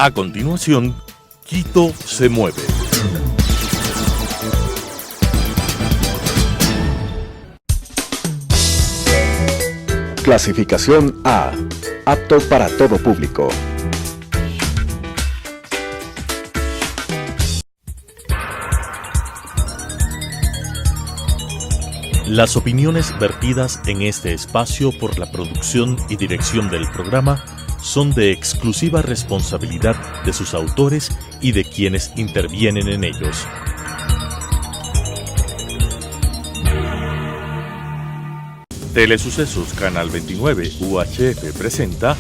A continuación, Quito se mueve. Clasificación A. Apto para todo público. Las opiniones vertidas en este espacio por la producción y dirección del programa son de exclusiva responsabilidad de sus autores y de quienes intervienen en ellos. Telesucesos Canal 29 UHF presenta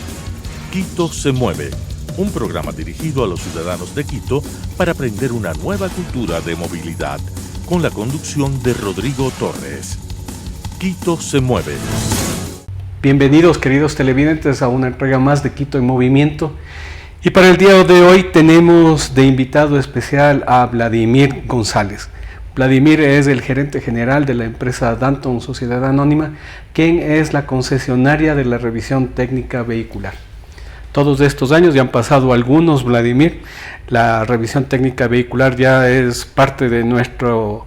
Quito se mueve, un programa dirigido a los ciudadanos de Quito para aprender una nueva cultura de movilidad, con la conducción de Rodrigo Torres. Quito se mueve. Bienvenidos, queridos televidentes, a una entrega más de Quito en Movimiento. Y para el día de hoy tenemos de invitado especial a Vladimir González. Vladimir es el gerente general de la empresa Danton Sociedad Anónima, quien es la concesionaria de la revisión técnica vehicular. Todos estos años, ya han pasado algunos, Vladimir, la revisión técnica vehicular ya es parte de nuestro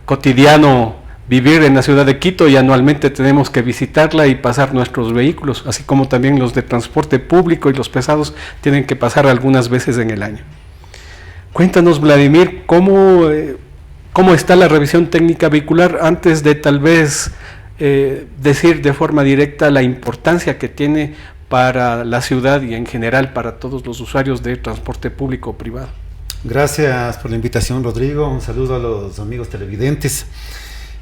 cotidiano vivir en la ciudad de Quito, y anualmente tenemos que visitarla y pasar nuestros vehículos, así como también los de transporte público y los pesados tienen que pasar algunas veces en el año. Cuéntanos, Vladimir, ¿cómo está la revisión técnica vehicular antes de tal vez decir de forma directa la importancia que tiene para la ciudad y en general para todos los usuarios de transporte público o privado? Gracias por la invitación, Rodrigo. Un saludo a los amigos televidentes.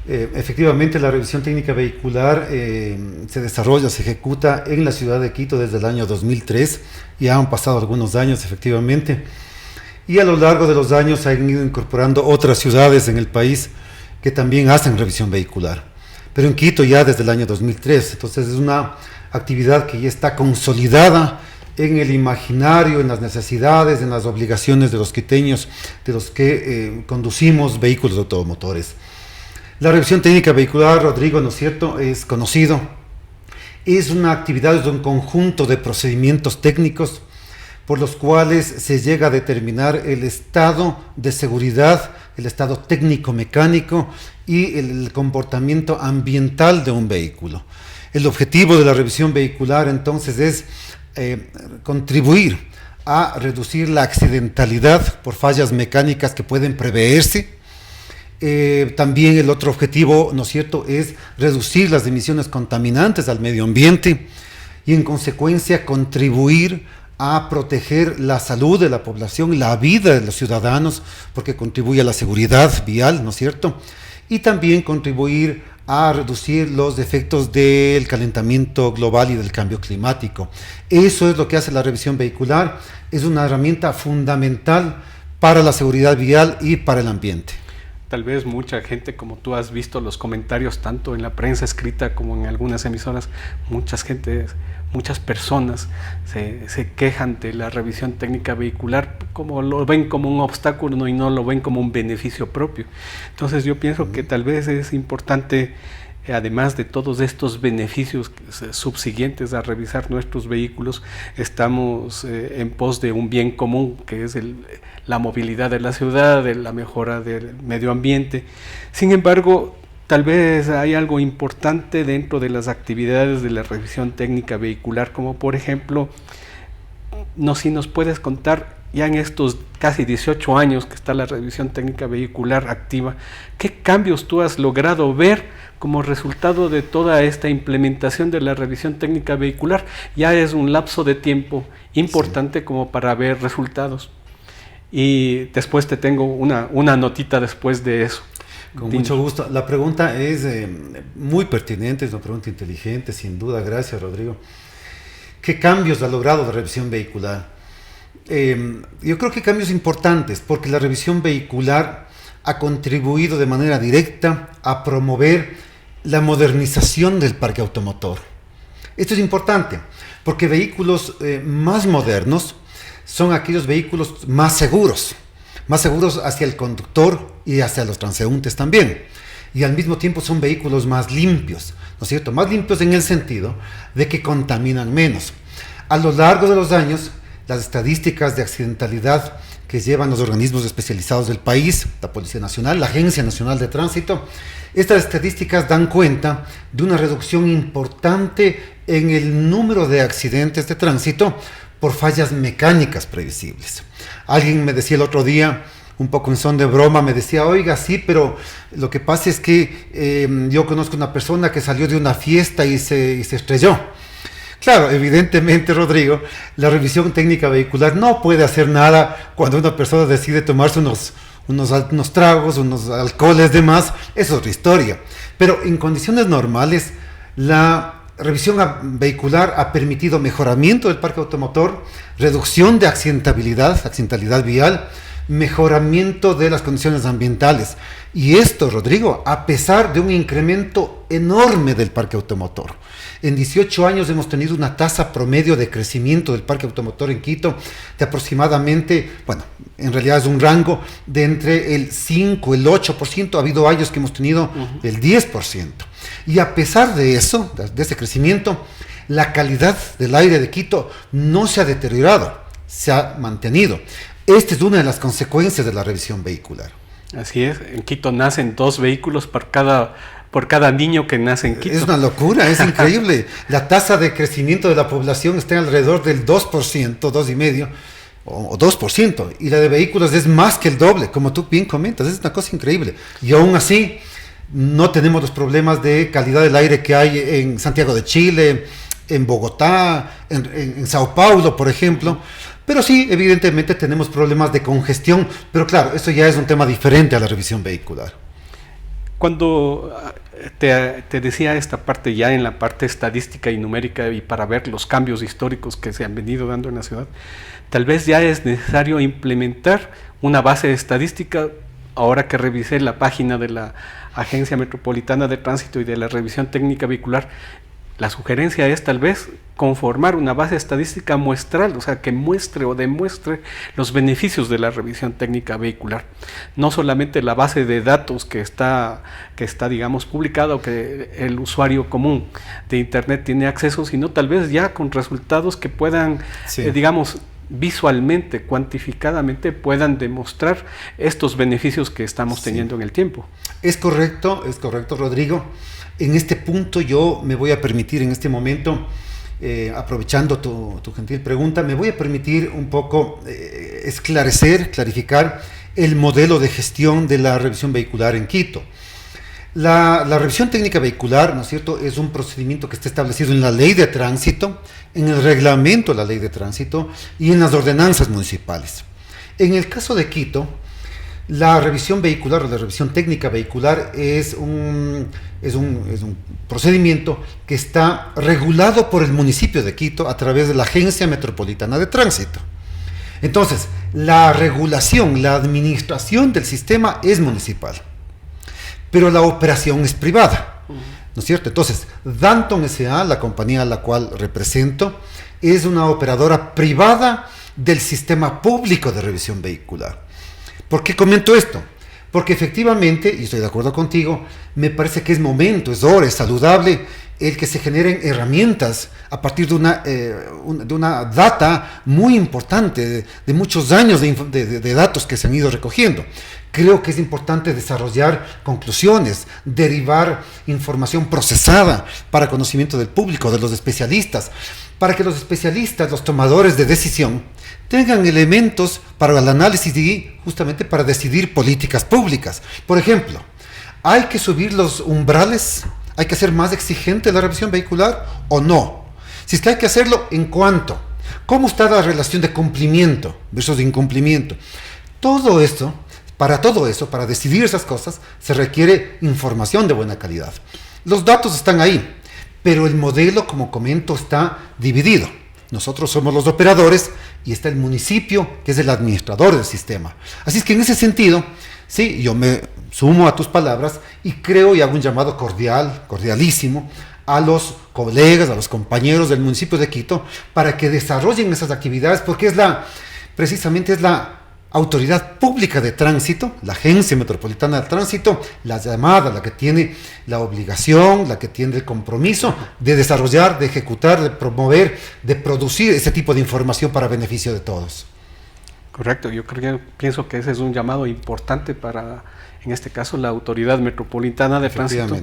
Efectivamente, la revisión técnica vehicular se desarrolla, se ejecuta en la ciudad de Quito desde el año 2003. Ya han pasado algunos años, efectivamente. Y a lo largo de los años se han ido incorporando otras ciudades en el país que también hacen revisión vehicular. Pero en Quito ya desde el año 2003. Entonces es una actividad que ya está consolidada en el imaginario, en las necesidades, en las obligaciones de los quiteños, de los que conducimos vehículos automotores. La revisión técnica vehicular, Rodrigo, ¿no es cierto?, es conocido. Es una actividad, es un conjunto de procedimientos técnicos por los cuales se llega a determinar el estado de seguridad, el estado técnico-mecánico y el comportamiento ambiental de un vehículo. El objetivo de la revisión vehicular, entonces, es contribuir a reducir la accidentalidad por fallas mecánicas que pueden preverse. También el otro objetivo, ¿no es cierto?, es reducir las emisiones contaminantes al medio ambiente y, en consecuencia, contribuir a proteger la salud de la población, la vida de los ciudadanos, porque contribuye a la seguridad vial, ¿no es cierto?, y también contribuir a reducir los efectos del calentamiento global y del cambio climático. Eso es lo que hace la revisión vehicular. Es una herramienta fundamental para la seguridad vial y para el ambiente. Tal vez mucha gente, como tú has visto los comentarios tanto en la prensa escrita como en algunas emisoras, muchas personas se quejan de la revisión técnica vehicular, como lo ven como un obstáculo y no lo ven como un beneficio propio. Entonces yo pienso que tal vez es importante, además de todos estos beneficios subsiguientes a revisar nuestros vehículos, estamos en pos de un bien común, que es la movilidad de la ciudad, de la mejora del medio ambiente. Sin embargo, tal vez hay algo importante dentro de las actividades de la revisión técnica vehicular, como por ejemplo, si nos puedes contar, ya en estos casi 18 años que está la revisión técnica vehicular activa, ¿qué cambios tú has logrado ver como resultado de toda esta implementación de la revisión técnica vehicular? Ya es un lapso de tiempo importante, sí, como para ver resultados. Y después te tengo una notita después de eso. Con mucho gusto. La pregunta es muy pertinente, es una pregunta inteligente, sin duda. Gracias, Rodrigo. ¿Qué cambios ha logrado la revisión vehicular? Yo creo que cambios importantes, porque la revisión vehicular ha contribuido de manera directa a promover la modernización del parque automotor. Esto es importante, porque vehículos más modernos son aquellos vehículos más seguros hacia el conductor y hacia los transeúntes también. Y al mismo tiempo son vehículos más limpios, ¿no es cierto? Más limpios en el sentido de que contaminan menos. A lo largo de los años las estadísticas de accidentalidad que llevan los organismos especializados del país, la Policía Nacional, la Agencia Nacional de Tránsito. Estas estadísticas dan cuenta de una reducción importante en el número de accidentes de tránsito por fallas mecánicas previsibles. Alguien me decía el otro día, un poco en son de broma, me decía, oiga, sí, pero lo que pasa es que yo conozco una persona que salió de una fiesta y se estrelló. Claro, evidentemente, Rodrigo, la revisión técnica vehicular no puede hacer nada cuando una persona decide tomarse unos tragos, unos alcoholes de más, es otra historia. Pero en condiciones normales, la revisión vehicular ha permitido mejoramiento del parque automotor, reducción de accidentalidad vial, mejoramiento de las condiciones ambientales. Y esto, Rodrigo, a pesar de un incremento enorme del parque automotor. En 18 años hemos tenido una tasa promedio de crecimiento del parque automotor en Quito de aproximadamente, bueno, en realidad es un rango de entre el 5, el 8%, ha habido años que hemos tenido el 10%. Y a pesar de eso, de ese crecimiento, la calidad del aire de Quito no se ha deteriorado, se ha mantenido. Esta es una de las consecuencias de la revisión vehicular. Así es, en Quito nacen 2 vehículos por cada niño que nace en Quito. Es una locura, es increíble. La tasa de crecimiento de la población está alrededor del 2%, 2,5%, o 2%, y la de vehículos es más que el doble, como tú bien comentas, es una cosa increíble. Y aún así, no tenemos los problemas de calidad del aire que hay en Santiago de Chile, en Bogotá, en Sao Paulo, por ejemplo. Pero sí, evidentemente tenemos problemas de congestión, pero claro, eso ya es un tema diferente a la revisión vehicular. Cuando te decía esta parte, ya en la parte estadística y numérica, y para ver los cambios históricos que se han venido dando en la ciudad, tal vez ya es necesario implementar una base estadística. Ahora que revisé la página de la Agencia Metropolitana de Tránsito y de la Revisión Técnica Vehicular, la sugerencia es tal vez conformar una base estadística muestral, o sea, que muestre o demuestre los beneficios de la revisión técnica vehicular. No solamente la base de datos que está digamos, publicada o que el usuario común de Internet tiene acceso, sino tal vez ya con resultados que puedan, digamos, visualmente, cuantificadamente, puedan demostrar estos beneficios que estamos teniendo en el tiempo. Es correcto, Rodrigo. En este punto yo me voy a permitir en este momento, aprovechando tu gentil pregunta, me voy a permitir un poco clarificar el modelo de gestión de la revisión vehicular en Quito. La revisión técnica vehicular, ¿no es cierto?, es un procedimiento que está establecido en la Ley de Tránsito, en el reglamento de la Ley de Tránsito y en las ordenanzas municipales. En el caso de Quito, la revisión vehicular o la revisión técnica vehicular es un procedimiento que está regulado por el municipio de Quito a través de la Agencia Metropolitana de Tránsito. Entonces, la regulación, la administración del sistema es municipal, pero la operación es privada, ¿no es cierto? Entonces, Danton S.A., la compañía a la cual represento, es una operadora privada del sistema público de revisión vehicular. ¿Por qué comento esto? Porque efectivamente, y estoy de acuerdo contigo, me parece que es momento, es hora, es saludable el que se generen herramientas a partir de una data muy importante, de muchos años de datos que se han ido recogiendo. Creo que es importante desarrollar conclusiones, derivar información procesada para conocimiento del público, de los especialistas, para que los especialistas, los tomadores de decisión, tengan elementos para el análisis y justamente para decidir políticas públicas. Por ejemplo, ¿hay que subir los umbrales? ¿Hay que hacer más exigente la revisión vehicular o no? Si es que hay que hacerlo, ¿en cuánto? ¿Cómo está la relación de cumplimiento versus incumplimiento? Todo esto, para decidir esas cosas, se requiere información de buena calidad. Los datos están ahí, pero el modelo, como comento, está dividido. Nosotros somos los operadores y está el municipio, que es el administrador del sistema. Así es que en ese sentido, sí, yo me sumo a tus palabras y creo y hago un llamado cordialísimo a los colegas, a los compañeros del municipio de Quito para que desarrollen esas actividades, porque precisamente es la Autoridad Pública de Tránsito, la Agencia Metropolitana de Tránsito, la llamada, la que tiene la obligación, la que tiene el compromiso de desarrollar, de ejecutar, de promover, de producir ese tipo de información para beneficio de todos. Correcto, pienso que ese es un llamado importante para, en este caso, la Autoridad Metropolitana de Tránsito.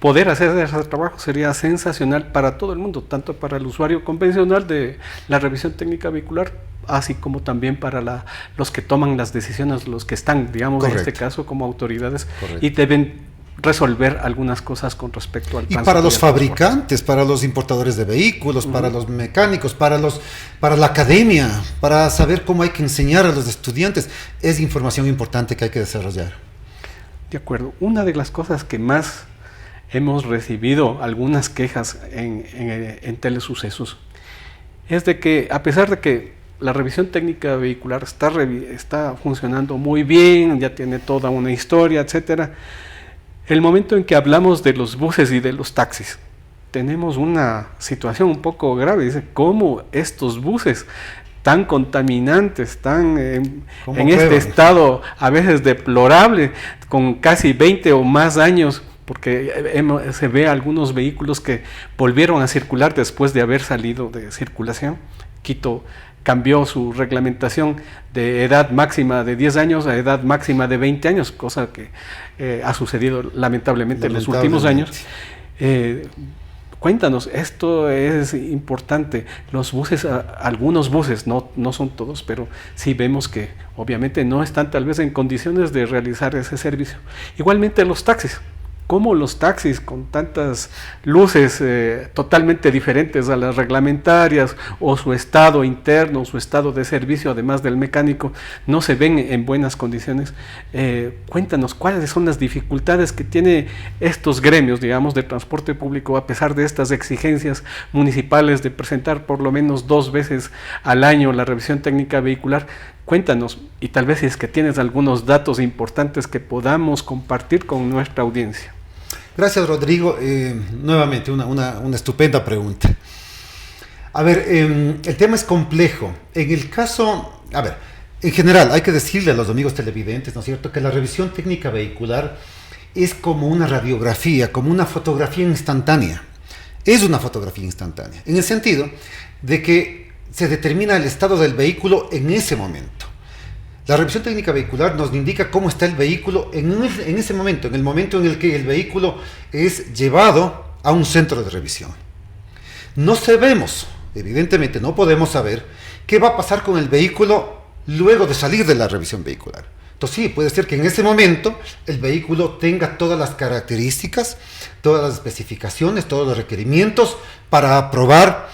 Poder hacer ese trabajo sería sensacional para todo el mundo, tanto para el usuario convencional de la revisión técnica vehicular, así como también para los que toman las decisiones, los que están, digamos, Correcto. en este caso, como autoridades, Correcto. y deben resolver algunas cosas con respecto al Y tránsito. para los y al transporte. fabricantes, para los importadores de vehículos, para los mecánicos, para la academia, para saber cómo hay que enseñar a los estudiantes, es información importante que hay que desarrollar. De acuerdo. Una de las cosas que más hemos recibido algunas quejas en Telesucesos es de que, a pesar de que la revisión técnica vehicular está funcionando muy bien, ya tiene toda una historia, etcétera, el momento en que hablamos de los buses y de los taxis, tenemos una situación un poco grave. Dice, ¿cómo estos buses tan contaminantes, tan en este estado a veces deplorable, con casi 20 o más años, porque se ve algunos vehículos que volvieron a circular después de haber salido de circulación? Quito cambió su reglamentación de edad máxima de 10 años a edad máxima de 20 años, cosa que ha sucedido lamentablemente en los últimos años. Cuéntanos, esto es importante. Los buses, algunos buses, no son todos, pero sí vemos que obviamente no están tal vez en condiciones de realizar ese servicio. Igualmente los taxis. Cómo los taxis con tantas luces totalmente diferentes a las reglamentarias, o su estado interno, su estado de servicio, además del mecánico, no se ven en buenas condiciones. Cuéntanos, ¿cuáles son las dificultades que tiene estos gremios, digamos, de transporte público, a pesar de estas exigencias municipales de presentar por lo menos 2 veces al año la revisión técnica vehicular? Cuéntanos, y tal vez si es que tienes algunos datos importantes que podamos compartir con nuestra audiencia. Gracias, Rodrigo. Nuevamente, una estupenda pregunta. A ver, el tema es complejo. En el caso, en general, hay que decirle a los amigos televidentes, ¿no es cierto?, que la revisión técnica vehicular es como una radiografía, como una fotografía instantánea. Es una fotografía instantánea, en el sentido de que se determina el estado del vehículo en ese momento. La revisión técnica vehicular nos indica cómo está el vehículo en ese momento, en el momento en el que el vehículo es llevado a un centro de revisión. No sabemos, evidentemente no podemos saber qué va a pasar con el vehículo luego de salir de la revisión vehicular. Entonces sí, puede ser que en ese momento el vehículo tenga todas las características, todas las especificaciones, todos los requerimientos para aprobar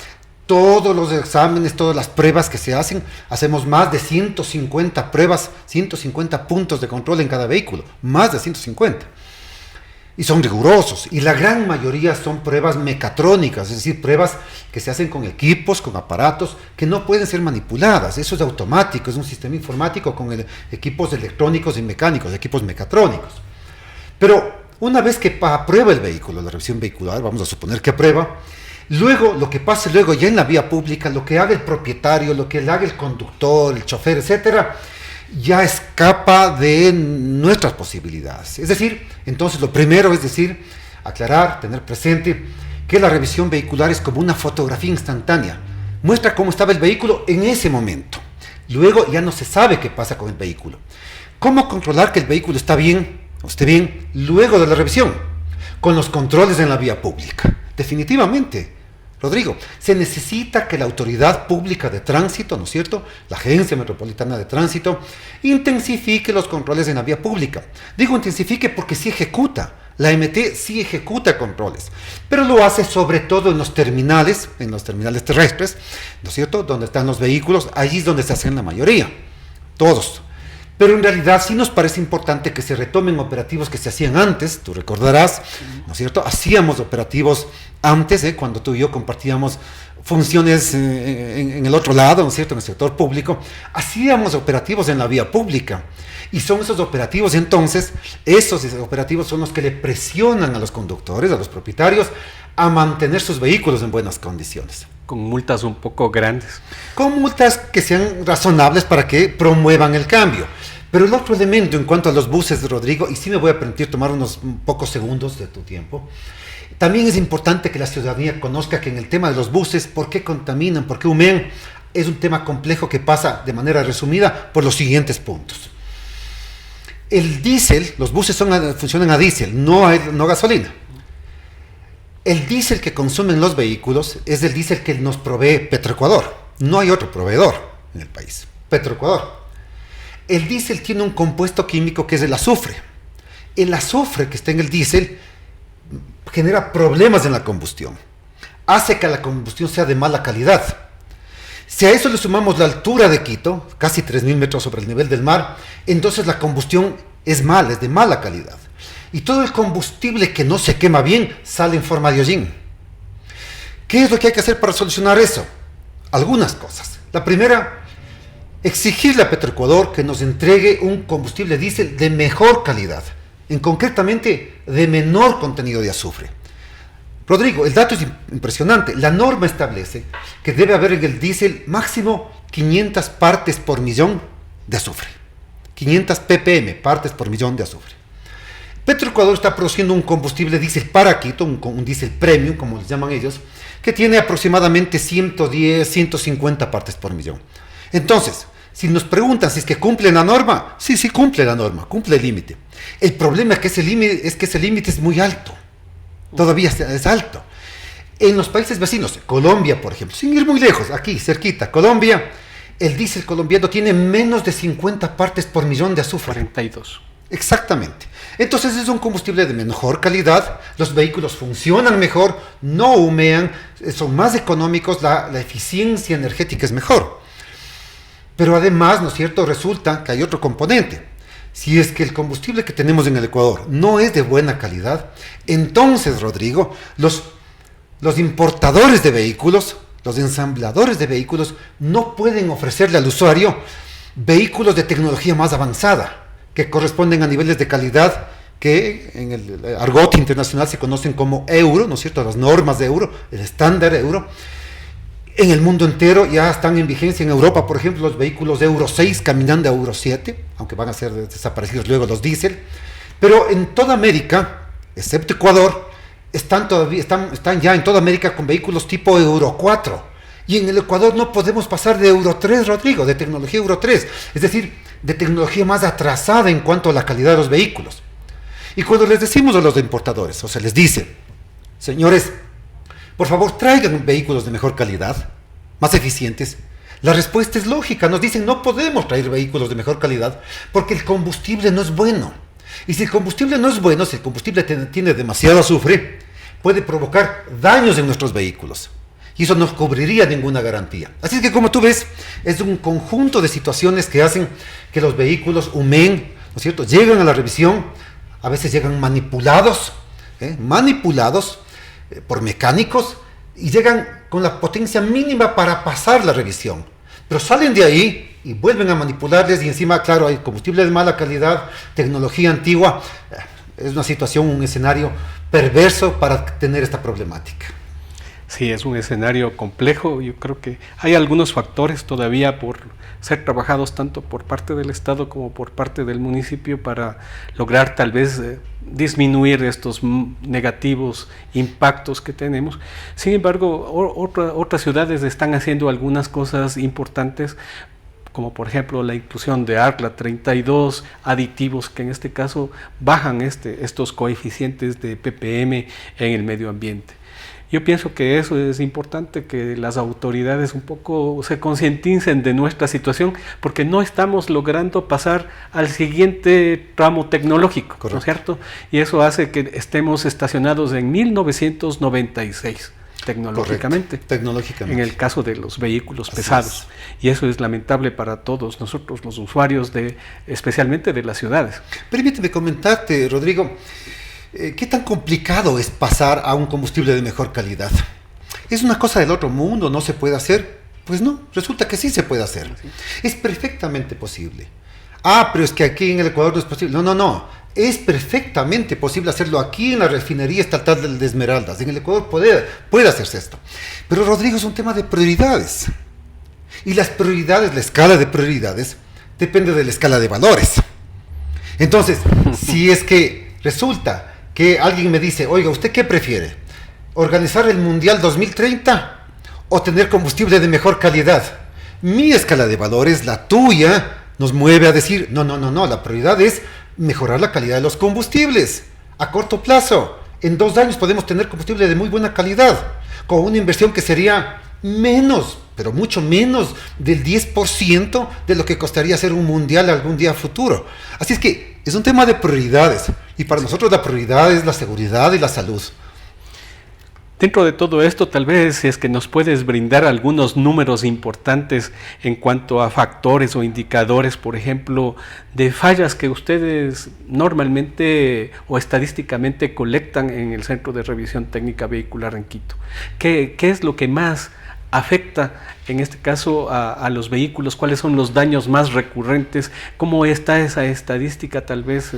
todos los exámenes, todas las pruebas que se hacen. Hacemos más de 150 pruebas, 150 puntos de control en cada vehículo, más de 150. Y son rigurosos, y la gran mayoría son pruebas mecatrónicas, es decir, pruebas que se hacen con equipos, con aparatos, que no pueden ser manipuladas. Eso es automático, es un sistema informático con equipos electrónicos y mecánicos, equipos mecatrónicos. Pero una vez que aprueba el vehículo, la revisión vehicular, vamos a suponer que aprueba, luego, lo que pase luego ya en la vía pública, lo que haga el propietario, lo que haga el conductor, el chofer, etcétera, ya escapa de nuestras posibilidades. Es decir, entonces lo primero es decir, aclarar, tener presente que la revisión vehicular es como una fotografía instantánea. Muestra cómo estaba el vehículo en ese momento. Luego ya no se sabe qué pasa con el vehículo. ¿Cómo controlar que el vehículo está bien o esté bien luego de la revisión? Con los controles en la vía pública. Definitivamente, Rodrigo, se necesita que la autoridad pública de tránsito, ¿no es cierto?, la Agencia Metropolitana de Tránsito, intensifique los controles en la vía pública. Digo intensifique porque sí ejecuta, la MT sí ejecuta controles, pero lo hace sobre todo en los terminales terrestres, ¿no es cierto?, donde están los vehículos, allí es donde se hacen la mayoría, todos. Pero en realidad sí nos parece importante que se retomen operativos que se hacían antes, tú recordarás, ¿no es cierto? Hacíamos operativos antes, cuando tú y yo compartíamos funciones en el otro lado, ¿no es cierto?, en el sector público, hacíamos operativos en la vía pública. Y son esos operativos, entonces, esos operativos son los que le presionan a los conductores, a los propietarios, a mantener sus vehículos en buenas condiciones. Con multas un poco grandes. Con multas que sean razonables para que promuevan el cambio. Pero el otro elemento en cuanto a los buses, Rodrigo, y sí me voy a permitir tomar unos pocos segundos de tu tiempo, también es importante que la ciudadanía conozca que en el tema de los buses, por qué contaminan, por qué humean, es un tema complejo que pasa de manera resumida por los siguientes puntos. El diésel, los buses funcionan a diésel, no gasolina. El diésel que consumen los vehículos es el diésel que nos provee Petroecuador. No hay otro proveedor en el país. Petroecuador. El diésel tiene un compuesto químico que es el azufre. El azufre que está en el diésel genera problemas en la combustión. Hace que la combustión sea de mala calidad. Si a eso le sumamos la altura de Quito, casi 3.000 metros sobre el nivel del mar, entonces la combustión es de mala calidad. Y todo el combustible que no se quema bien sale en forma de hollín. ¿Qué es lo que hay que hacer para solucionar eso? Algunas cosas. La primera, exigirle a Petroecuador que nos entregue un combustible diésel de mejor calidad, concretamente de menor contenido de azufre. Rodrigo, el dato es impresionante. La norma establece que debe haber en el diésel máximo 500 partes por millón de azufre. 500 ppm, partes por millón de azufre. Petroecuador está produciendo un combustible diésel para Quito, un diésel premium, como les llaman ellos, que tiene aproximadamente 110, 150 partes por millón. Entonces, si nos preguntan si es que cumple la norma, sí cumple la norma, cumple el límite. El problema es que ese límite es muy alto. Todavía es alto. En los países vecinos, Colombia, por ejemplo, sin ir muy lejos, aquí, cerquita, Colombia, el diésel colombiano tiene menos de 50 partes por millón de azufre. 42. Exactamente. Entonces es un combustible de mejor calidad, los vehículos funcionan mejor, no humean, son más económicos, la eficiencia energética es mejor. Pero además, ¿no es cierto?, resulta que hay otro componente. Si es que el combustible que tenemos en el Ecuador no es de buena calidad, entonces, Rodrigo, los importadores de vehículos, los ensambladores de vehículos, no pueden ofrecerle al usuario vehículos de tecnología más avanzada, que corresponden a niveles de calidad que en el argot internacional se conocen como euro, ¿no es cierto?, las normas de euro, el estándar euro. En el mundo entero ya están en vigencia. En Europa, por ejemplo, los vehículos de Euro 6 caminando a Euro 7, aunque van a ser desaparecidos luego los diésel. Pero en toda América, excepto Ecuador, están ya en toda América con vehículos tipo Euro 4. Y en el Ecuador no podemos pasar de Euro 3, Rodrigo, de tecnología Euro 3. Es decir, de tecnología más atrasada en cuanto a la calidad de los vehículos. Y cuando les decimos a los importadores, o se les dice, señores, por favor, traigan vehículos de mejor calidad, más eficientes. La respuesta es lógica. Nos dicen, no podemos traer vehículos de mejor calidad porque el combustible no es bueno. Y si el combustible no es bueno, si el combustible tiene demasiado azufre, puede provocar daños en nuestros vehículos. Y eso no cubriría ninguna garantía. Así que, como tú ves, es un conjunto de situaciones que hacen que los vehículos humeen, ¿no es cierto?, llegan a la revisión, a veces llegan manipulados por mecánicos y llegan con la potencia mínima para pasar la revisión. Pero salen de ahí y vuelven a manipularles y encima, claro, hay combustible de mala calidad, tecnología antigua. Es una situación, un escenario perverso para tener esta problemática. Sí, es un escenario complejo. Yo creo que hay algunos factores todavía por ser trabajados tanto por parte del Estado como por parte del municipio para lograr tal vez disminuir estos negativos impactos que tenemos. Sin embargo, otras ciudades están haciendo algunas cosas importantes, como por ejemplo la inclusión de ARCLA 32, aditivos que en este caso bajan estos coeficientes de ppm en el medio ambiente. Yo pienso que eso es importante, que las autoridades un poco se concienticen de nuestra situación, porque no estamos logrando pasar al siguiente tramo tecnológico, correcto, ¿no es cierto? Y eso hace que estemos estacionados en 1996. Tecnológicamente, en el caso de los vehículos pesados. Y eso es lamentable para todos nosotros, los usuarios, especialmente de las ciudades. Permíteme comentarte, Rodrigo, ¿qué tan complicado es pasar a un combustible de mejor calidad? ¿Es una cosa del otro mundo? ¿No se puede hacer? Pues no, resulta que sí se puede hacer. Es perfectamente posible. Pero es que aquí en el Ecuador no es posible. No. Es perfectamente posible hacerlo aquí en la refinería estatal de Esmeraldas. En el Ecuador puede hacerse esto. Pero, Rodrigo, es un tema de prioridades. Y las prioridades, la escala de prioridades, depende de la escala de valores. Entonces, si es que resulta que alguien me dice, oiga, ¿usted qué prefiere? ¿Organizar el Mundial 2030 o tener combustible de mejor calidad? Mi escala de valores, la tuya, nos mueve a decir, no, la prioridad es mejorar la calidad de los combustibles a corto plazo. En 2 años podemos tener combustible de muy buena calidad, con una inversión que sería menos, pero mucho menos del 10% de lo que costaría hacer un mundial algún día futuro. Así es que es un tema de prioridades, y para nosotros la prioridad es la seguridad y la salud. Dentro de todo esto, tal vez, si es que nos puedes brindar algunos números importantes en cuanto a factores o indicadores, por ejemplo, de fallas que ustedes normalmente o estadísticamente colectan en el Centro de Revisión Técnica Vehicular en Quito. ¿Qué es lo que más afecta, en este caso, a los vehículos? ¿Cuáles son los daños más recurrentes? ¿Cómo está esa estadística, tal vez?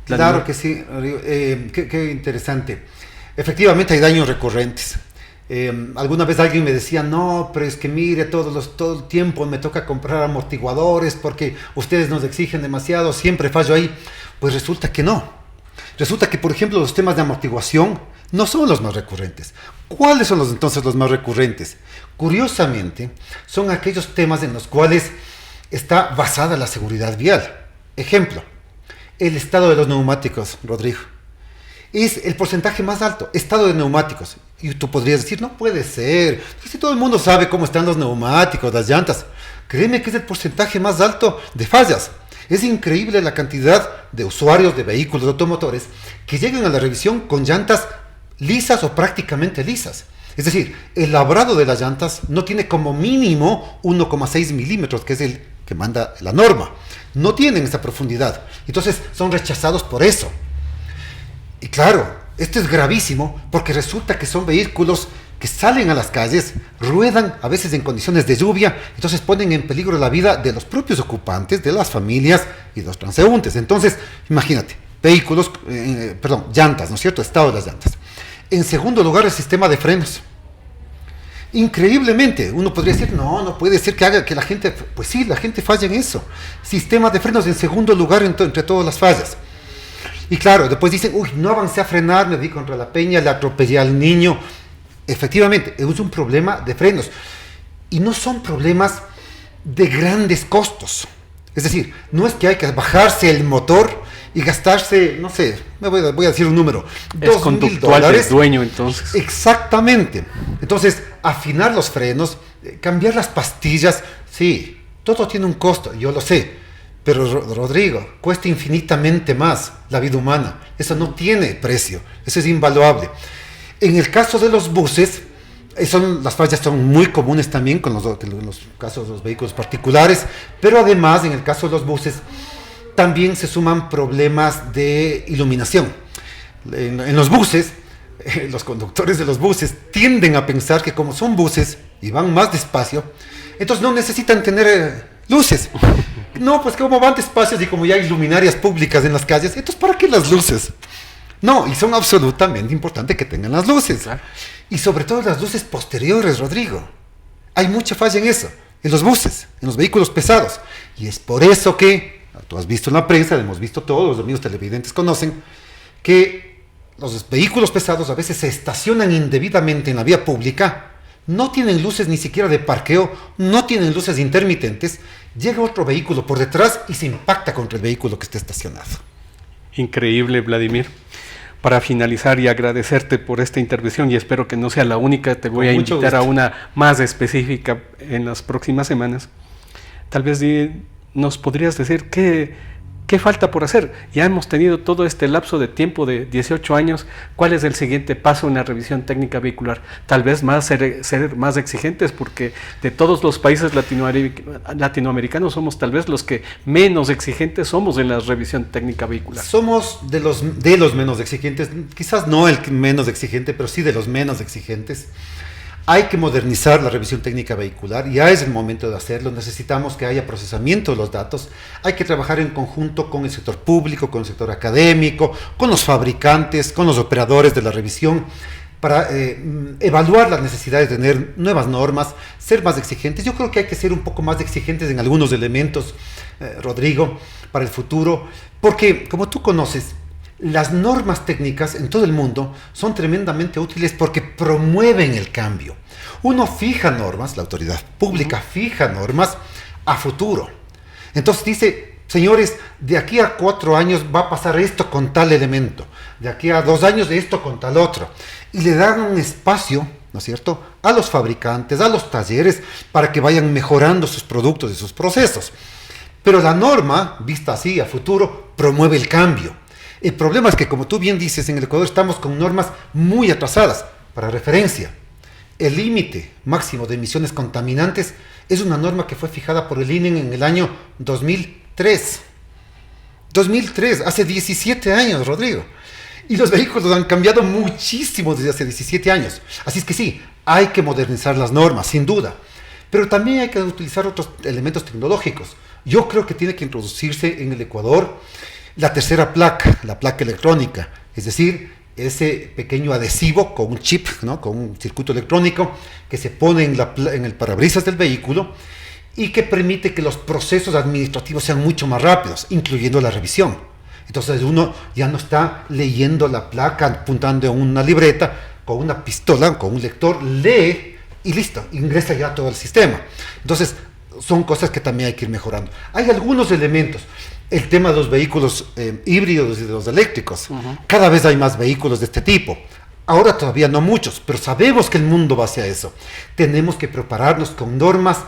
Claro que sí, qué interesante. Efectivamente hay daños recurrentes. Alguna vez alguien me decía, no, pero es que mire, todo el tiempo me toca comprar amortiguadores porque ustedes nos exigen demasiado, siempre fallo ahí. Pues resulta que no. Resulta que, por ejemplo, los temas de amortiguación no son los más recurrentes. ¿Cuáles son entonces los más recurrentes? Curiosamente, son aquellos temas en los cuales está basada la seguridad vial. Ejemplo, el estado de los neumáticos, Rodrigo. Es el porcentaje más alto, estado de neumáticos. Y tú podrías decir, no puede ser, si todo el mundo sabe cómo están los neumáticos, las llantas. Créeme que es el porcentaje más alto de fallas. Es increíble la cantidad de usuarios de vehículos automotores que llegan a la revisión con llantas lisas o prácticamente lisas. Es decir, el labrado de las llantas no tiene como mínimo 1,6 milímetros, que es el que manda la norma. No tienen esa profundidad. Entonces son rechazados por eso. Y claro, esto es gravísimo porque resulta que son vehículos que salen a las calles, ruedan a veces en condiciones de lluvia, entonces ponen en peligro la vida de los propios ocupantes, de las familias y de los transeúntes. Entonces, imagínate, llantas, ¿no es cierto? Estado de las llantas. En segundo lugar, el sistema de frenos. Increíblemente, uno podría decir, no puede ser que la gente, pues sí, la gente falla en eso. Sistema de frenos en segundo lugar entre todas las fallas. Y claro, después dicen, no avancé a frenar, me di contra la peña, le atropellé al niño. Efectivamente, es un problema de frenos. Y no son problemas de grandes costos. Es decir, no es que hay que bajarse el motor y gastarse, no sé, voy a decir un número, es conductual del dueño, entonces. Exactamente. Entonces, afinar los frenos, cambiar las pastillas, sí, todo tiene un costo, yo lo sé. Pero, Rodrigo, cuesta infinitamente más la vida humana. Eso no tiene precio, eso es invaluable. En el caso de los buses, las fallas son muy comunes también con los casos de los vehículos particulares, pero además, en el caso de los buses, también se suman problemas de iluminación. En los buses, los conductores de los buses tienden a pensar que como son buses y van más despacio, entonces no necesitan tener luces. No, pues como van despacios y como ya hay luminarias públicas en las calles, entonces ¿para qué las luces? No, y son absolutamente importantes que tengan las luces. Claro. Y sobre todo las luces posteriores, Rodrigo. Hay mucha falla en eso, en los buses, en los vehículos pesados. Y es por eso que, tú has visto en la prensa, hemos visto todos, los amigos televidentes conocen, que los vehículos pesados a veces se estacionan indebidamente en la vía pública, no tienen luces ni siquiera de parqueo, no tienen luces intermitentes, llega otro vehículo por detrás y se impacta contra el vehículo que está estacionado. Increíble, Vladimir. Para finalizar y agradecerte por esta intervención, y espero que no sea la única, te voy a invitar a una más específica en las próximas semanas. Tal vez nos podrías decir qué falta por hacer. Ya hemos tenido todo este lapso de tiempo de 18 años. ¿Cuál es el siguiente paso en la revisión técnica vehicular? Tal vez ser más exigentes, porque de todos los países latinoamericanos somos tal vez los que menos exigentes somos en la revisión técnica vehicular. Somos de los menos exigentes, quizás no el menos exigente, pero sí de los menos exigentes. Hay que modernizar la revisión técnica vehicular, ya es el momento de hacerlo, necesitamos que haya procesamiento de los datos, hay que trabajar en conjunto con el sector público, con el sector académico, con los fabricantes, con los operadores de la revisión, para evaluar las necesidades de tener nuevas normas, ser más exigentes. Yo creo que hay que ser un poco más exigentes en algunos elementos, Rodrigo, para el futuro, porque como tú conoces, las normas técnicas en todo el mundo son tremendamente útiles porque promueven el cambio. Uno fija normas, la autoridad pública fija normas a futuro. Entonces dice, señores, de aquí a 4 años va a pasar esto con tal elemento, de aquí a 2 años esto con tal otro. Y le dan un espacio, ¿no es cierto?, a los fabricantes, a los talleres, para que vayan mejorando sus productos y sus procesos. Pero la norma, vista así a futuro, promueve el cambio. El problema es que, como tú bien dices, en el Ecuador estamos con normas muy atrasadas. Para referencia, el límite máximo de emisiones contaminantes es una norma que fue fijada por el INE en el año 2003. 2003, hace 17 años, Rodrigo. Y los vehículos han cambiado muchísimo desde hace 17 años. Así es que sí, hay que modernizar las normas, sin duda. Pero también hay que utilizar otros elementos tecnológicos. Yo creo que tiene que introducirse en el Ecuador la tercera placa, la placa electrónica, es decir, ese pequeño adhesivo con un chip, ¿no?, con un circuito electrónico que se pone en el parabrisas del vehículo y que permite que los procesos administrativos sean mucho más rápidos, incluyendo la revisión. Entonces uno ya no está leyendo la placa, apuntando en una libreta, con una pistola, con un lector, lee y listo, ingresa ya todo el sistema. Entonces son cosas que también hay que ir mejorando. Hay algunos elementos. El tema de los vehículos híbridos y de los eléctricos. Cada vez hay más vehículos de este tipo. Ahora todavía no muchos, pero sabemos que el mundo va hacia eso. Tenemos que prepararnos con normas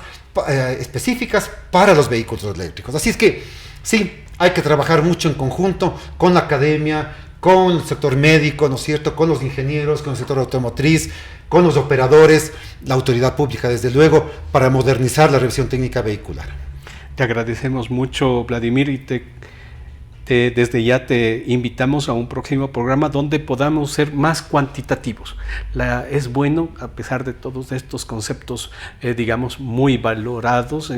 específicas para los vehículos eléctricos. Así es que sí, hay que trabajar mucho en conjunto con la academia, con el sector médico, ¿no es cierto?, con los ingenieros, con el sector automotriz, con los operadores, la autoridad pública, desde luego, para modernizar la revisión técnica vehicular. Te agradecemos mucho, Vladimir, y desde ya te invitamos a un próximo programa donde podamos ser más cuantitativos. Es bueno, a pesar de todos estos conceptos, digamos, muy valorados,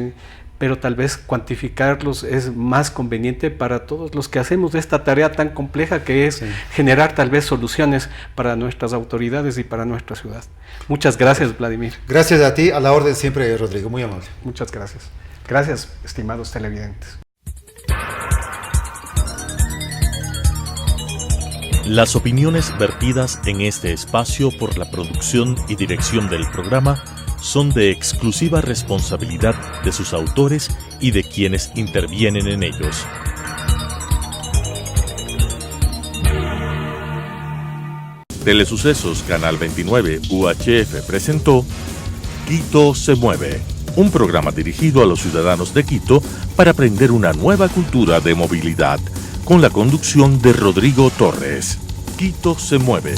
pero tal vez cuantificarlos es más conveniente para todos los que hacemos esta tarea tan compleja que es generar tal vez soluciones para nuestras autoridades y para nuestra ciudad. Muchas gracias, Vladimir. Gracias a ti, a la orden siempre, Rodrigo, muy amable. Muchas gracias. Gracias, estimados televidentes. Las opiniones vertidas en este espacio por la producción y dirección del programa son de exclusiva responsabilidad de sus autores y de quienes intervienen en ellos. Telesucesos Canal 29 UHF presentó Quito se mueve, un programa dirigido a los ciudadanos de Quito para aprender una nueva cultura de movilidad, con la conducción de Rodrigo Torres. Quito se mueve.